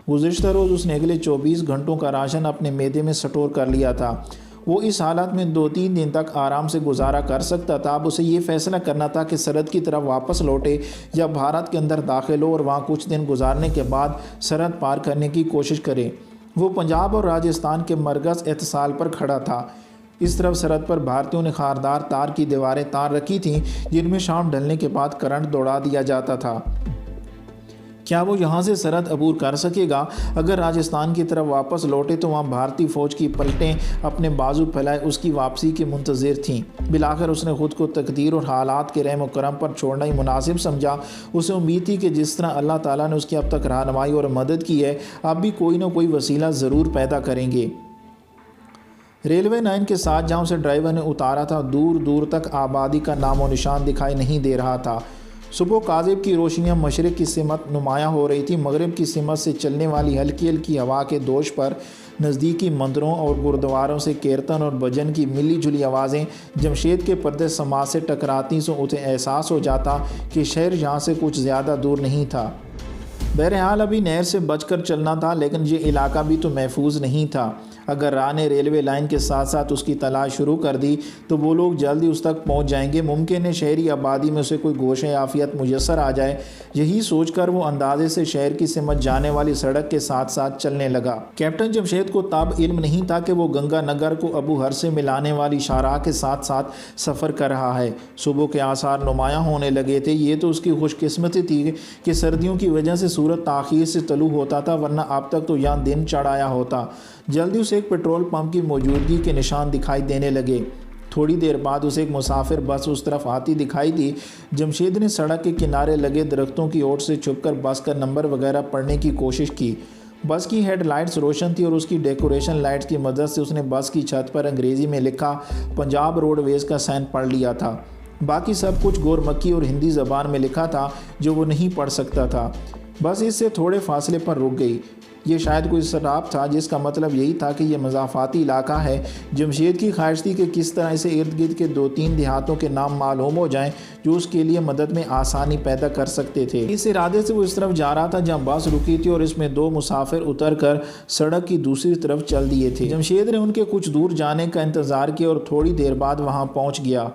گزشتہ روز اس نے اگلے 24 گھنٹوں کا راشن اپنے معدے میں سٹور کر لیا تھا۔ وہ اس حالت میں 2-3 دن تک آرام سے گزارا کر سکتا تھا۔ اب اسے یہ فیصلہ کرنا تھا کہ سرحد کی طرف واپس لوٹے یا بھارت کے اندر داخل ہو اور وہاں کچھ دن گزارنے کے بعد سرحد پار کرنے کی کوشش کرے۔ وہ پنجاب اور راجستھان کے مرکز اتصال پر کھڑا تھا۔ اس طرف سرحد پر بھارتیوں نے خاردار تار کی دیواریں تار رکھی تھیں جن میں شام ڈھلنے کے بعد کرنٹ دوڑا دیا جاتا تھا۔ کیا وہ یہاں سے سرحد عبور کر سکے گا؟ اگر راجستھان کی طرف واپس لوٹے تو وہاں بھارتی فوج کی پلٹیں اپنے بازو پھیلائے اس کی واپسی کے منتظر تھیں۔ بالآخر اس نے خود کو تقدیر اور حالات کے رحم و کرم پر چھوڑنا ہی مناسب سمجھا۔ اسے امید تھی کہ جس طرح اللہ تعالیٰ نے اس کی اب تک رہنمائی اور مدد کی ہے، اب بھی کوئی نہ کوئی وسیلہ ضرور پیدا کریں گے۔ ریلوے لائن کے ساتھ جہاں اسے ڈرائیور نے اتارا تھا، دور دور تک آبادی کا نام و نشان دکھائی نہیں دے رہا تھا۔ صبح کاذب کی روشنیاں مشرق کی سمت نمایاں ہو رہی تھی۔ مغرب کی سمت سے چلنے والی ہلکی ہلکی ہوا کے دوش پر نزدیکی مندروں اور گردواروں سے کیرتن اور بھجن کی ملی جلی آوازیں جمشید کے پردے سماج سے ٹکراتی سو اسے احساس ہو جاتا کہ شہر یہاں سے کچھ زیادہ دور نہیں تھا۔ بہرحال ابھی نہر سے بچ کر چلنا تھا، لیکن یہ علاقہ بھی تو محفوظ نہیں تھا۔ اگر راہ نے ریلوے لائن کے ساتھ ساتھ اس کی تلاش شروع کر دی تو وہ لوگ جلدی اس تک پہنچ جائیں گے۔ ممکن ہے شہری آبادی میں اسے کوئی گوشہ عافیت میسر آ جائے۔ یہی سوچ کر وہ اندازے سے شہر کی سمت جانے والی سڑک کے ساتھ ساتھ چلنے لگا۔ کیپٹن جمشید کو تب علم نہیں تھا کہ وہ گنگا نگر کو ابو ہر سے ملانے والی شاہراہ کے ساتھ ساتھ سفر کر رہا ہے۔ صبح کے آثار نمایاں ہونے لگے تھے۔ یہ تو اس کی خوش قسمتی تھی کہ سردیوں کی وجہ سے سورج تاخیر سے طلوع ہوتا تھا، ورنہ اب تک تو یہاں دن چڑھ آیا ہوتا۔ جلدی اسے ایک پیٹرول پمپ کی موجودگی کے نشان دکھائی دینے لگے۔ تھوڑی دیر بعد اسے ایک مسافر بس اس طرف آتی دکھائی دی۔ جمشید نے سڑک کے کنارے لگے درختوں کی اوٹ سے چھپ کر بس کا نمبر وغیرہ پڑھنے کی کوشش کی۔ بس کی ہیڈ لائٹس روشن تھی اور اس کی ڈیکوریشن لائٹس کی مدد سے اس نے بس کی چھت پر انگریزی میں لکھا پنجاب روڈ ویز کا سائن پڑھ لیا تھا۔ باقی سب کچھ گورمکی اور ہندی زبان میں لکھا تھا جو وہ نہیں پڑھ سکتا تھا۔ بس اس سے تھوڑے فاصلے پر رک گئی۔ یہ شاید کوئی سٹاپ تھا جس کا مطلب یہی تھا کہ یہ مضافاتی علاقہ ہے۔ جمشید کی خواہش تھی کہ کس طرح اسے ارد گرد کے 2-3 دیہاتوں کے نام معلوم ہو جائیں جو اس کے لیے مدد میں آسانی پیدا کر سکتے تھے۔ اس ارادے سے وہ اس طرف جا رہا تھا جہاں بس رکی تھی اور اس میں 2 مسافر اتر کر سڑک کی دوسری طرف چل دیے تھے۔ جمشید نے ان کے کچھ دور جانے کا انتظار کیا اور تھوڑی دیر بعد وہاں پہنچ گیا۔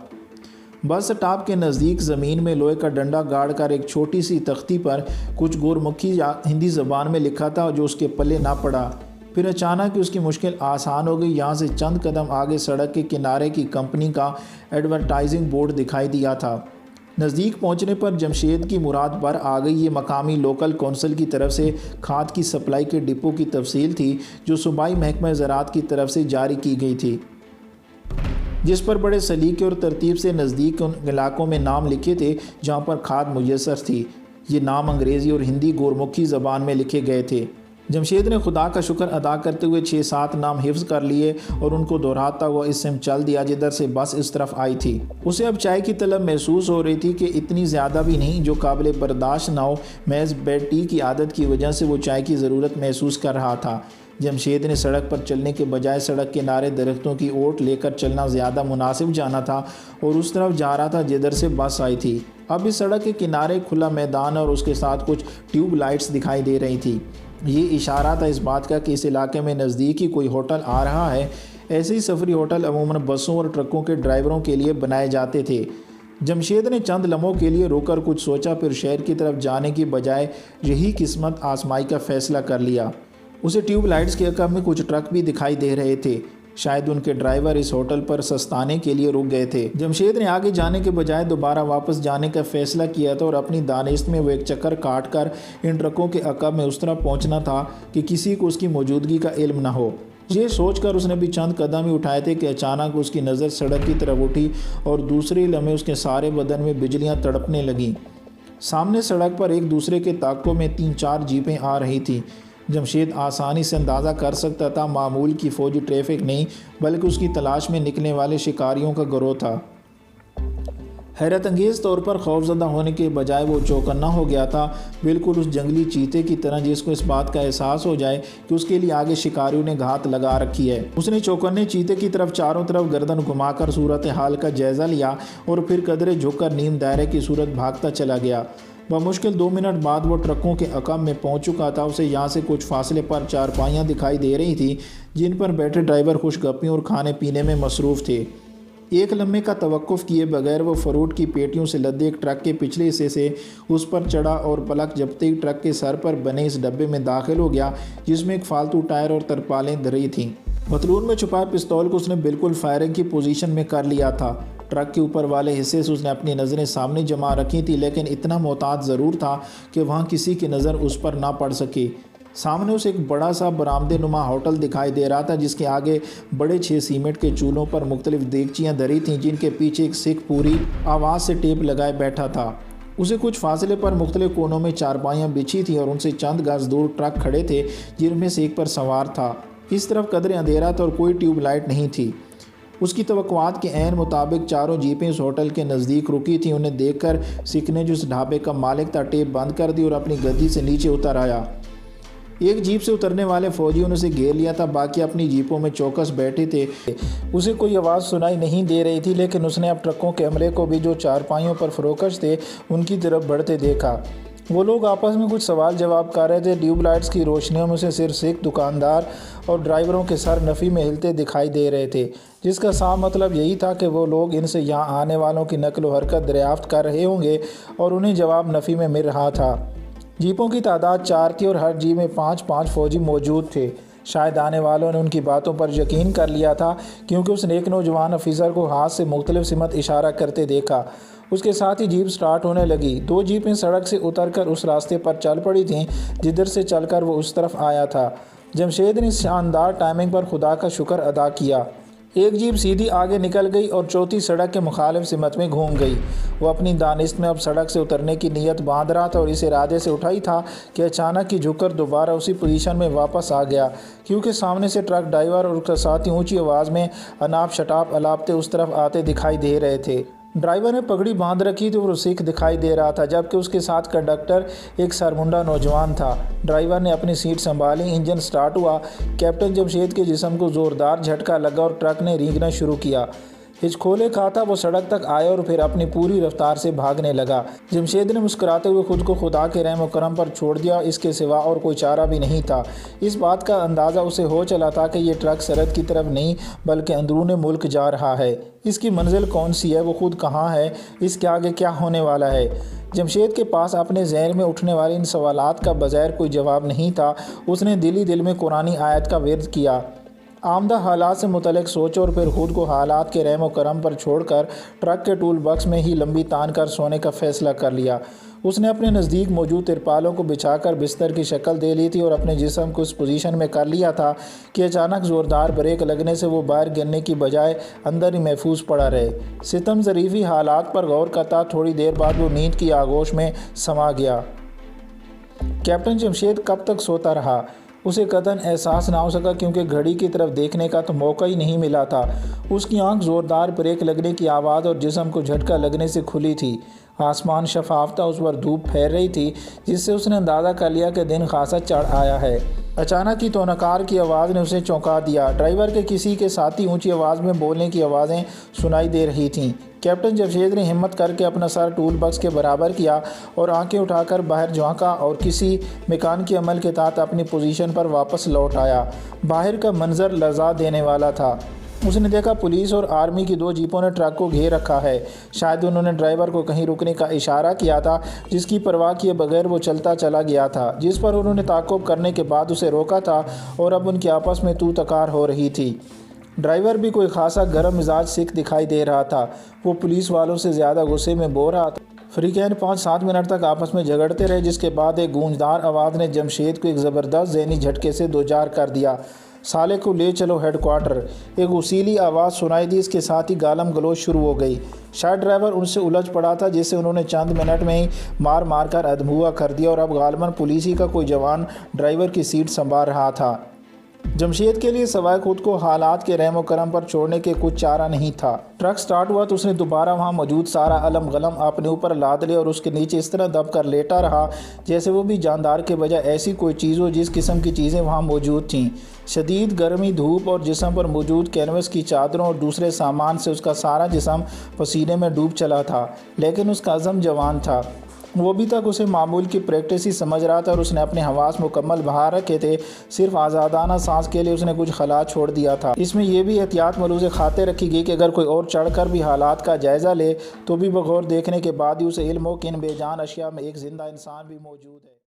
بس سٹاپ کے نزدیک زمین میں لوہے کا ڈنڈا گاڑ کر ایک چھوٹی سی تختی پر کچھ گورمکھی ہندی زبان میں لکھا تھا جو اس کے پلے نہ پڑا۔ پھر اچانک اس کی مشکل آسان ہو گئی۔ یہاں سے چند قدم آگے سڑک کے کنارے کی کمپنی کا ایڈورٹائزنگ بورڈ دکھائی دیا تھا۔ نزدیک پہنچنے پر جمشید کی مراد بر آ گئی۔ یہ مقامی لوکل کونسل کی طرف سے کھاد کی سپلائی کے ڈپو کی تفصیل تھی جو صوبائی محکمہ زراعت کی طرف سے جاری کی گئی تھی، جس پر بڑے سلیقے اور ترتیب سے نزدیک ان علاقوں میں نام لکھے تھے جہاں پر کھاد میسر تھی۔ یہ نام انگریزی اور ہندی گورمکھی زبان میں لکھے گئے تھے۔ جمشید نے خدا کا شکر ادا کرتے ہوئے 6-7 نام حفظ کر لیے اور ان کو دہراتا ہوا اس سمت چل دیا جدھر سے بس اس طرف آئی تھی۔ اسے اب چائے کی طلب محسوس ہو رہی تھی کہ اتنی زیادہ بھی نہیں جو قابل برداشت نہ ہو۔ محض بیڈ ٹی کی عادت کی وجہ سے وہ چائے کی ضرورت محسوس کر رہا تھا۔ جمشید نے سڑک پر چلنے کے بجائے سڑک کنارے درختوں کی اوٹ لے کر چلنا زیادہ مناسب جانا تھا اور اس طرف جا رہا تھا جدھر سے بس آئی تھی۔ اب اس سڑک کے کنارے کھلا میدان اور اس کے ساتھ کچھ ٹیوب لائٹس دکھائی دے رہی تھی۔ یہ اشارہ تھا اس بات کا کہ اس علاقے میں نزدیک ہی کوئی ہوٹل آ رہا ہے۔ ایسے ہی سفری ہوٹل عموماً بسوں اور ٹرکوں کے ڈرائیوروں کے لیے بنائے جاتے تھے۔ جمشید نے چند لمحوں کے لیے رک کر کچھ سوچا، پھر شہر کی طرف جانے کی بجائے یہی قسمت آزمائی کا فیصلہ کر لیا۔ اسے ٹیوب لائٹس کے عقب میں کچھ ٹرک بھی دکھائی دے رہے تھے۔ شاید ان کے ڈرائیور اس ہوٹل پر سستانے کے لیے رک گئے تھے۔ جمشید نے آگے جانے کے بجائے دوبارہ واپس جانے کا فیصلہ کیا تھا اور اپنی دانست میں وہ ایک چکر کاٹ کر ان ٹرکوں کے عقب میں اس طرح پہنچنا تھا کہ کسی کو اس کی موجودگی کا علم نہ ہو۔ یہ سوچ کر اس نے بھی چند قدم ہی اٹھائے تھے کہ اچانک اس کی نظر سڑک کی طرف اٹھی اور دوسرے لمحے اس کے سارے بدن میں بجلیاں تڑپنے لگیں۔ سامنے سڑک پر ایک دوسرے کے تعاقب میں 3-4 جیپیں آ رہی تھیں۔ جمشید آسانی سے اندازہ کر سکتا تھا معمول کی فوجی ٹریفک نہیں بلکہ اس کی تلاش میں نکلنے والے شکاریوں کا گروہ تھا۔ حیرت انگیز طور پر خوفزدہ ہونے کے بجائے وہ چوکنا ہو گیا تھا، بالکل اس جنگلی چیتے کی طرح جس کو اس بات کا احساس ہو جائے کہ اس کے لیے آگے شکاریوں نے گھات لگا رکھی ہے۔ اس نے چوکنے چیتے کی طرف چاروں طرف گردن گھما کر صورتحال کا جائزہ لیا اور پھر قدرے جھک کر نیم دائرے کی صورت بھاگتا چلا گیا۔ بمشکل 2 منٹ بعد وہ ٹرکوں کے عقب میں پہنچ چکا تھا۔ اسے یہاں سے کچھ فاصلے پر چارپائیاں دکھائی دے رہی تھیں جن پر بیٹھے ڈرائیور خوش گپیوں اور کھانے پینے میں مصروف تھے۔ ایک لمحے کا توقف کیے بغیر وہ فروٹ کی پیٹیوں سے لدے ایک ٹرک کے پچھلے حصے سے اس پر چڑھا اور پلک جھپکتے ہی ٹرک کے سر پر بنے اس ڈبے میں داخل ہو گیا جس میں ایک فالتو ٹائر اور ترپالیں دھری تھیں۔ پتلون میں چھپائے پستول کو اس نے بالکل فائرنگ کی پوزیشن میں کر لیا تھا۔ ٹرک کے اوپر والے حصے سے اس نے اپنی نظریں سامنے جما رکھی تھی، لیکن اتنا محتاط ضرور تھا کہ وہاں کسی کی نظر اس پر نہ پڑ سکے۔ سامنے اسے ایک بڑا سا برآمدے نما ہوٹل دکھائی دے رہا تھا جس کے آگے بڑے 6 سیمنٹ کے چولہوں پر مختلف دیگچیاں دھری تھیں جن کے پیچھے ایک سکھ پوری آواز سے ٹیپ لگائے بیٹھا تھا۔ اسے کچھ فاصلے پر مختلف کونوں میں چارپائیاں بچھی تھیں اور ان سے چند گز دور ٹرک کھڑے تھے جن میں سے ایک پر سوار تھا۔ اس طرف قدرے اندھیرا تھا اور کوئی ٹیوب لائٹ نہیں تھی۔ اس کی توقعات کے عین مطابق چاروں جیپیں اس ہوٹل کے نزدیک رکی تھیں۔ انہیں دیکھ کر سکھ نے جو اس ڈھابے کا مالک تھا ٹیپ بند کر دی اور اپنی گدی سے نیچے اتر آیا۔ ایک جیپ سے اترنے والے فوجیوں نے اسے گھیر لیا تھا، باقی اپنی جیپوں میں چوکس بیٹھے تھے۔ اسے کوئی آواز سنائی نہیں دے رہی تھی، لیکن اس نے اب ٹرکوں کے عملے کو بھی جو چارپائیوں پر فروکش تھے ان کی طرف بڑھتے دیکھا۔ وہ لوگ آپس میں کچھ سوال جواب کر رہے تھے۔ ٹیوب لائٹس کی روشنیوں میں سے صرف سکھ دکاندار اور ڈرائیوروں کے سر نفی میں ہلتے دکھائی دے رہے تھے، جس کا صاف مطلب یہی تھا کہ وہ لوگ ان سے یہاں آنے والوں کی نقل و حرکت دریافت کر رہے ہوں گے اور انہیں جواب نفی میں مل رہا تھا۔ جیپوں کی تعداد 4 تھی اور ہر جیپ میں 5 فوجی موجود تھے۔ شاید آنے والوں نے ان کی باتوں پر یقین کر لیا تھا کیونکہ اس نے ایک نوجوان افسر کو ہاتھ سے مختلف سمت اشارہ کرتے دیکھا۔ اس کے ساتھ ہی جیپ سٹارٹ ہونے لگی۔ 2 جیپیں سڑک سے اتر کر اس راستے پر چل پڑی تھیں جدھر سے چل کر وہ اس طرف آیا تھا۔ جمشید نے اس شاندار ٹائمنگ پر خدا کا شکر ادا کیا۔ ایک جیپ سیدھی آگے نکل گئی اور چوتھی سڑک کے مخالف سمت میں گھوم گئی۔ وہ اپنی دانست میں اب سڑک سے اترنے کی نیت باندھ رہا تھا اور اس ارادے سے اٹھائی تھا کہ اچانک ہی جھک کر دوبارہ اسی پوزیشن میں واپس آ گیا، کیونکہ سامنے سے ٹرک ڈرائیور اور اس کا ساتھی اونچی آواز میں اناپ شٹاپ الاپتے اس طرف آتے دکھائی دے رہے تھے۔ ڈرائیور نے پگڑی باندھ رکھی تھی اور وہ سکھ دکھائی دے رہا تھا، جبکہ اس کے ساتھ کنڈکٹر ایک سرمنڈا نوجوان تھا۔ ڈرائیور نے اپنی سیٹ سنبھالی، انجن سٹارٹ ہوا۔ کیپٹن جمشید کے جسم کو زوردار جھٹکا لگا اور ٹرک نے رینگنا شروع کیا۔ ہچکولے کھاتا وہ سڑک تک آیا اور پھر اپنی پوری رفتار سے بھاگنے لگا۔ جمشید نے مسکراتے ہوئے خود کو خدا کے رحم و کرم پر چھوڑ دیا، اس کے سوا اور کوئی چارہ بھی نہیں تھا۔ اس بات کا اندازہ اسے ہو چلا تھا کہ یہ ٹرک سرحد کی طرف نہیں بلکہ اندرون ملک جا رہا ہے۔ اس کی منزل کون سی ہے، وہ خود کہاں ہے، اس کے آگے کیا ہونے والا ہے؟ جمشید کے پاس اپنے ذہن میں اٹھنے والے ان سوالات کا بظاہر کوئی جواب نہیں تھا۔ اس نے دل ہی دل میں قرآنی آیت کا ورد کیا، آمدہ حالات سے متعلق سوچ اور پھر خود کو حالات کے رحم و کرم پر چھوڑ کر ٹرک کے ٹول باکس میں ہی لمبی تان کر سونے کا فیصلہ کر لیا۔ اس نے اپنے نزدیک موجود ترپالوں کو بچھا کر بستر کی شکل دے لی تھی اور اپنے جسم کو اس پوزیشن میں کر لیا تھا کہ اچانک زوردار بریک لگنے سے وہ باہر گرنے کی بجائے اندر ہی محفوظ پڑا رہے۔ ستم ظریفی حالات پر غور کرتا تھوڑی دیر بعد وہ نیند کی آغوش میں سما گیا۔ کیپٹن جمشید کب تک سوتا رہا؟ اسے قطعاً احساس نہ ہو سکا کیونکہ گھڑی کی طرف دیکھنے کا تو موقع ہی نہیں ملا تھا۔ اس کی آنکھ زوردار بریک لگنے کی آواز اور جسم کو جھٹکا لگنے سے کھلی تھی۔ آسمان شفاف تھا، اس پر دھوپ پھیر رہی تھی جس سے اس نے اندازہ کر لیا کہ دن خاصا چڑھ آیا ہے۔ اچانک ہی تونکار کی آواز نے اسے چونکا دیا۔ ڈرائیور کے کسی کے ساتھی اونچی آواز میں بولنے کی آوازیں سنائی دے رہی تھیں۔ کیپٹن جمشید نے ہمت کر کے اپنا سر ٹول باکس کے برابر کیا اور آنکھیں اٹھا کر باہر جھانکا اور کسی میکانیکی عمل کے تحت اپنی پوزیشن پر واپس لوٹ آیا۔ باہر کا منظر لرزا دینے والا تھا۔ اس نے دیکھا پولیس اور آرمی کی 2 جیپوں نے ٹرک کو گھیر رکھا ہے۔ شاید انہوں نے ڈرائیور کو کہیں رکنے کا اشارہ کیا تھا، جس کی پرواہ کیے بغیر وہ چلتا چلا گیا تھا، جس پر انہوں نے تعاقب کرنے کے بعد اسے روکا تھا اور اب ان کی آپس میں تو تکار ہو رہی تھی۔ ڈرائیور بھی کوئی خاصا گرم مزاج سکھ دکھائی دے رہا تھا۔ وہ پولیس والوں سے زیادہ غصے میں بو رہا تھا۔ فریقین 5-7 منٹ تک آپس میں جھگڑتے رہے، جس کے بعد ایک گونجدار آواز نے جمشید کو ایک زبردست ذہنی جھٹکے سے دوچار کر دیا۔ سالے کو لے چلو ہیڈ کوارٹر۔ ایک غصیلی آواز سنائی دی، اس کے ساتھ ہی گالم گلوچ شروع ہو گئی۔ شاید ڈرائیور ان سے الجھ پڑا تھا جسے انہوں نے چند منٹ میں ہی مار مار کر ادھموا کر دیا اور اب غالباً پولیس ہی کا کوئی جوان ڈرائیور کی سیٹ سنبھال رہا تھا۔ جمشید کے لیے سوائے خود کو حالات کے رحم و کرم پر چھوڑنے کے کچھ چارہ نہیں تھا۔ ٹرک سٹارٹ ہوا تو اس نے دوبارہ وہاں موجود سارا علم غلم اپنے اوپر لاد لیا اور اس کے نیچے اس طرح دب کر لیٹا رہا جیسے وہ بھی جاندار کے بجائے ایسی کوئی چیز ہو جس قسم کی چیزیں وہاں موجود تھیں۔ شدید گرمی، دھوپ اور جسم پر موجود کینوس کی چادروں اور دوسرے سامان سے اس کا سارا جسم پسینے میں ڈوب چلا تھا، لیکن اس کا عزم جوان تھا۔ وہ ابھی تک اسے معمول کی پریکٹس ہی سمجھ رہا تھا اور اس نے اپنے حواس مکمل بہا رکھے تھے، صرف آزادانہ سانس کے لیے اس نے کچھ خلا چھوڑ دیا تھا۔ اس میں یہ بھی احتیاط ملحوظ خاطر رکھی گئی کہ اگر کوئی اور چڑھ کر بھی حالات کا جائزہ لے تو بھی بغور دیکھنے کے بعد ہی اسے علم ہو کہ ان بے جان اشیاء میں ایک زندہ انسان بھی موجود ہے۔